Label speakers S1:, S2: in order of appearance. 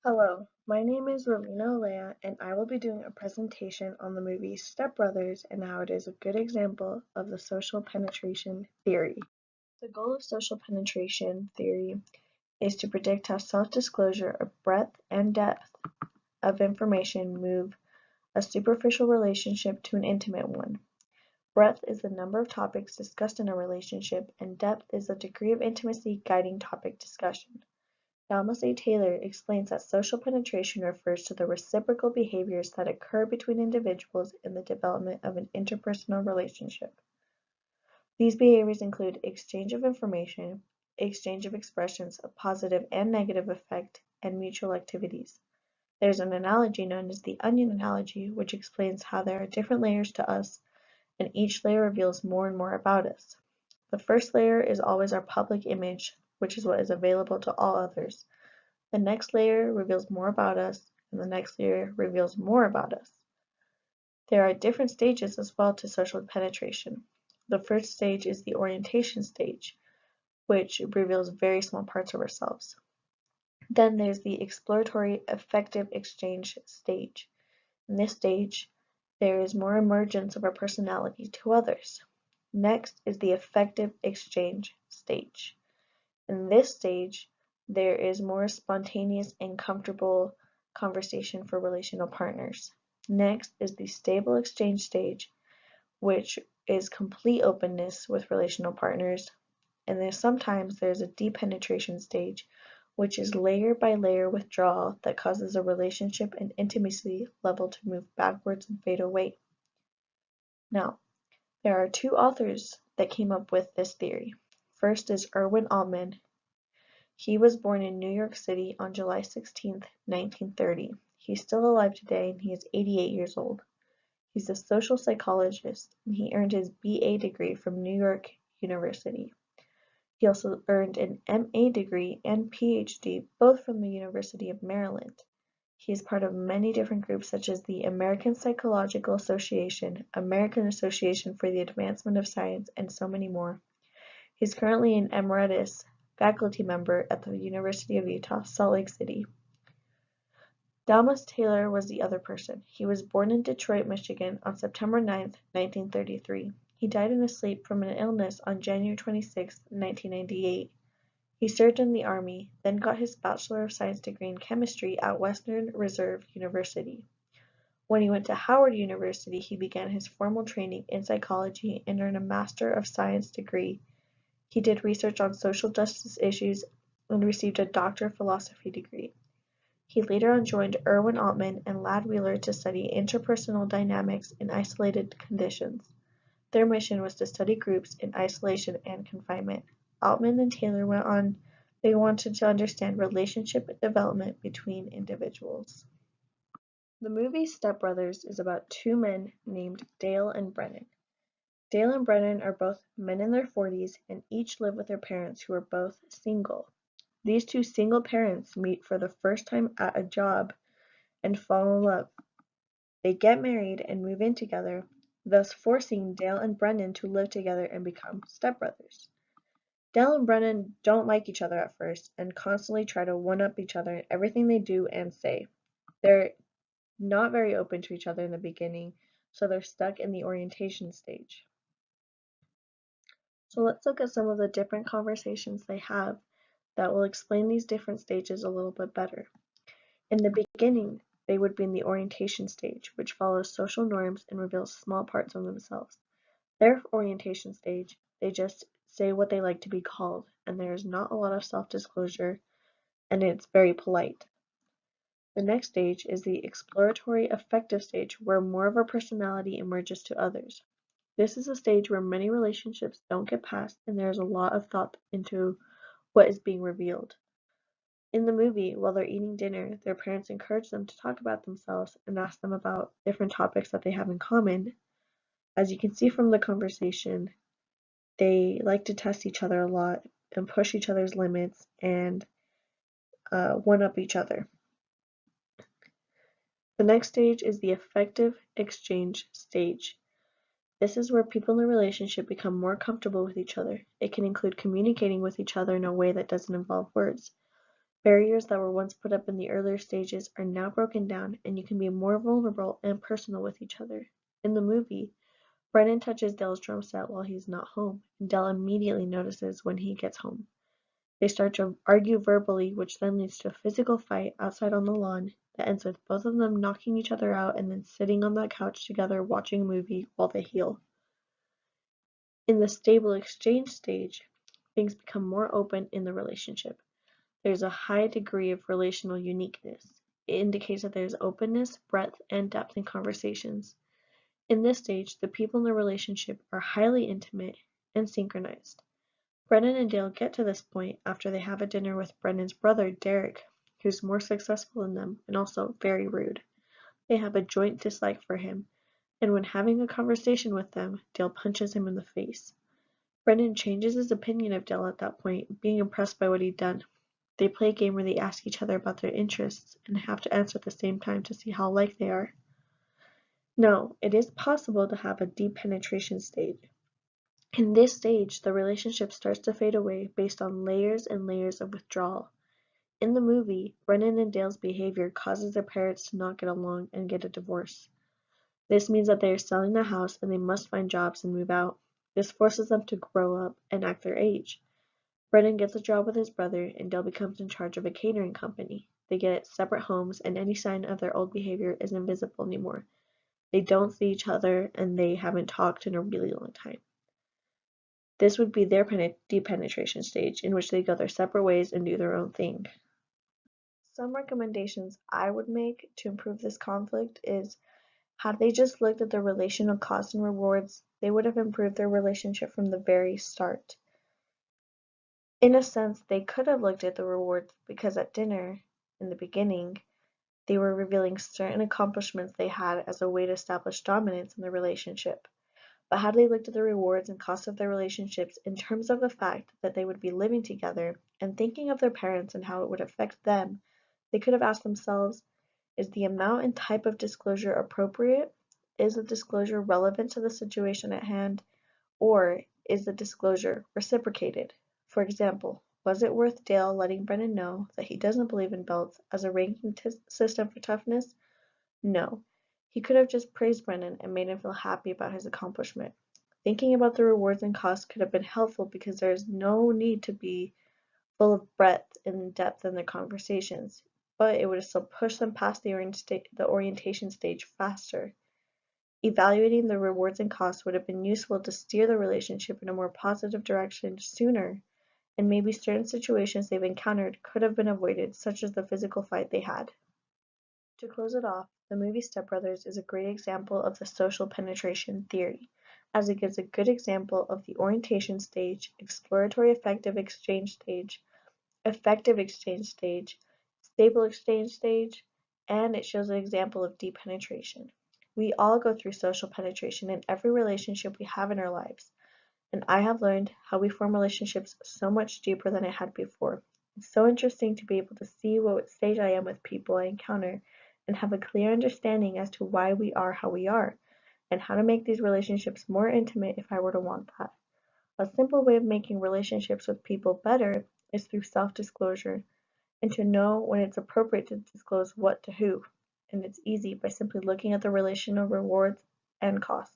S1: Hello, my name is Rowena Olea, and I will be doing a presentation on the movie Step Brothers and how it is a good example of the social penetration theory. The goal of social penetration theory is to predict how self-disclosure of breadth and depth of information move a superficial relationship to an intimate one. Breadth is the number of topics discussed in a relationship, and depth is the degree of intimacy guiding topic discussion. Thomas A. Taylor explains that social penetration refers to the reciprocal behaviors that occur between individuals in the development of an interpersonal relationship. These behaviors include exchange of information, exchange of expressions of positive and negative effect, and mutual activities. There's an analogy known as the onion analogy, which explains how there are different layers to us, and each layer reveals more and more about us. The first layer is always our public image, which is what is available to all others. The next layer reveals more about us, and the next layer reveals more about us. There are different stages as well to social penetration. The first stage is the orientation stage, which reveals very small parts of ourselves. Then there's the exploratory affective exchange stage. In this stage, there is more emergence of our personality to others. Next is the affective exchange stage. In this stage, there is more spontaneous and comfortable conversation for relational partners. Next is the stable exchange stage, which is complete openness with relational partners. And then sometimes there's a deep penetration stage, which is layer by layer withdrawal that causes a relationship and intimacy level to move backwards and fade away. Now, there are two authors that came up with this theory. First is Erwin Altman. He was born in New York City on July 16, 1930. He's still alive today and he is 88 years old. He's a social psychologist and he earned his BA degree from New York University. He also earned an MA degree and PhD, both from the University of Maryland. He is part of many different groups such as the American Psychological Association, American Association for the Advancement of Science, and so many more. He's currently an emeritus faculty member at the University of Utah, Salt Lake City. Thomas Taylor was the other person. He was born in Detroit, Michigan on September 9, 1933. He died in his sleep from an illness on January 26, 1998. He served in the Army, then got his Bachelor of Science degree in chemistry at Western Reserve University. When he went to Howard University, he began his formal training in psychology and earned a Master of Science degree. He did research on social justice issues and received a Doctor of Philosophy degree. He later on joined Erwin Altman and Ladd Wheeler to study interpersonal dynamics in isolated conditions. Their mission was to study groups in isolation and confinement. Altman and Taylor they wanted to understand relationship development between individuals. The movie Step Brothers is about two men named Dale and Brennan. Dale and Brennan are both men in their 40s and each live with their parents who are both single. These two single parents meet for the first time at a job and fall in love. They get married and move in together, thus forcing Dale and Brennan to live together and become stepbrothers. Dale and Brennan don't like each other at first and constantly try to one-up each other in everything they do and say. They're not very open to each other in the beginning, so they're stuck in the orientation stage. So let's look at some of the different conversations they have that will explain these different stages a little bit better. In the beginning, they would be in the orientation stage, which follows social norms and reveals small parts of themselves. Their orientation stage, they just say what they like to be called, and there is not a lot of self-disclosure, and it's very polite. The next stage is the exploratory affective stage, where more of our personality emerges to others. This is a stage where many relationships don't get past, and there is a lot of thought into what is being revealed. In the movie, while they're eating dinner, their parents encourage them to talk about themselves and ask them about different topics that they have in common. As you can see from the conversation, they like to test each other a lot and push each other's limits and one-up each other. The next stage is the affective exchange stage. This is where people in a relationship become more comfortable with each other. It can include communicating with each other in a way that doesn't involve words. Barriers that were once put up in the earlier stages are now broken down, and you can be more vulnerable and personal with each other. In the movie, Brennan touches Dale's drum set while he's not home, and Dale immediately notices when he gets home. They start to argue verbally, which then leads to a physical fight outside on the lawn that ends with both of them knocking each other out and then sitting on that couch together watching a movie while they heal. In the stable exchange stage, things become more open in the relationship. There's a high degree of relational uniqueness. It indicates that there's openness, breadth, and depth in conversations. In this stage, the people in the relationship are highly intimate and synchronized. Brennan and Dale get to this point after they have a dinner with Brennan's brother, Derek, who's more successful than them and also very rude. They have a joint dislike for him, and when having a conversation with them, Dale punches him in the face. Brennan changes his opinion of Dale at that point, being impressed by what he'd done. They play a game where they ask each other about their interests and have to answer at the same time to see how alike they are. Now, it is possible to have a deep penetration stage. In this stage, the relationship starts to fade away based on layers and layers of withdrawal. In the movie, Brennan and Dale's behavior causes their parents to not get along and get a divorce. This means that they are selling the house and they must find jobs and move out. This forces them to grow up and act their age. Brennan gets a job with his brother, and Dale becomes in charge of a catering company. They get separate homes, and any sign of their old behavior is invisible anymore. They don't see each other, and they haven't talked in a really long time. This would be their deep penetration stage, in which they go their separate ways and do their own thing. Some recommendations I would make to improve this conflict is, had they just looked at the relational costs and rewards, they would have improved their relationship from the very start. In a sense, they could have looked at the rewards because at dinner, in the beginning, they were revealing certain accomplishments they had as a way to establish dominance in the relationship. But had they looked at the rewards and costs of their relationships in terms of the fact that they would be living together and thinking of their parents and how it would affect them, they could have asked themselves, is the amount and type of disclosure appropriate? Is the disclosure relevant to the situation at hand? Or is the disclosure reciprocated? For example, was it worth Dale letting Brennan know that he doesn't believe in belts as a ranking system for toughness? No. He could have just praised Brennan and made him feel happy about his accomplishment. Thinking about the rewards and costs could have been helpful because there is no need to be full of breadth and depth in their conversations, but it would have still pushed them past the orientation stage faster. Evaluating the rewards and costs would have been useful to steer the relationship in a more positive direction sooner, and maybe certain situations they've encountered could have been avoided, such as the physical fight they had. To close it off, the movie Step Brothers is a great example of the social penetration theory, as it gives a good example of the orientation stage, exploratory effective exchange stage, stable exchange stage, and it shows an example of deep penetration. We all go through social penetration in every relationship we have in our lives, and I have learned how we form relationships so much deeper than I had before. It's so interesting to be able to see what stage I am with people I encounter and have a clear understanding as to why we are how we are, and how to make these relationships more intimate if I were to want that. A simple way of making relationships with people better is through self-disclosure, and to know when it's appropriate to disclose what to who. And it's easy by simply looking at the relational rewards and costs.